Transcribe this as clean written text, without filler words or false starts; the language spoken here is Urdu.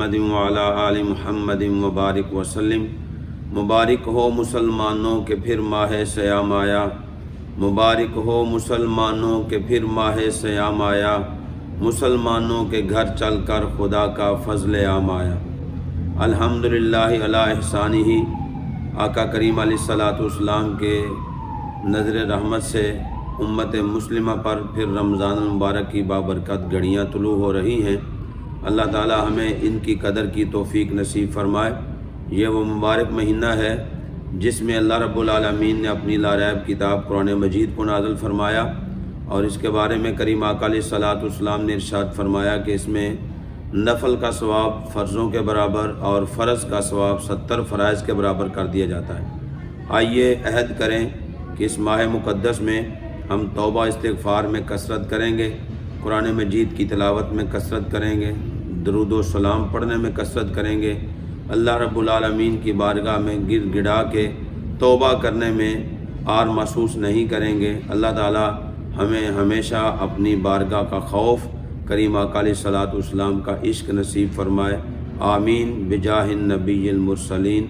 محمد وعلی آل محمد وبارک وسلم۔ مبارک ہو مسلمانوں کے پھر ماہ صیام آیا، مبارک ہو مسلمانوں کے پھر ماہ صیام آیا، مسلمانوں کے گھر چل کر خدا کا فضل عام آیا۔ الحمدللہ علی احسانہ، آقا کریم علیہ الصلاۃ والسلام کے نظر رحمت سے امت مسلمہ پر پھر رمضان المبارک کی بابرکت گھڑیاں طلوع ہو رہی ہیں۔ اللہ تعالی ہمیں ان کی قدر کی توفیق نصیب فرمائے۔ یہ وہ مبارک مہینہ ہے جس میں اللہ رب العالمین نے اپنی لاریب کتاب قرآن مجید کو نازل فرمایا، اور اس کے بارے میں کریم آقا علیہ الصلاۃ والسلام نے ارشاد فرمایا کہ اس میں نفل کا ثواب فرضوں کے برابر اور فرض کا ثواب 70 فرائض کے برابر کر دیا جاتا ہے۔ آئیے عہد کریں کہ اس ماہ مقدس میں ہم توبہ استغفار میں کثرت کریں گے، قرآن مجید کی تلاوت میں کثرت کریں گے، درود و سلام پڑھنے میں کثرت کریں گے، اللہ رب العالمین کی بارگاہ میں گر گڑا کے توبہ کرنے میں آر محسوس نہیں کریں گے۔ اللہ تعالی ہمیں ہمیشہ اپنی بارگاہ کا خوف، کریم آقا علیہ الصلاۃ والسلام کا عشق نصیب فرمائے۔ آمین بجاہ النبی المرسلین۔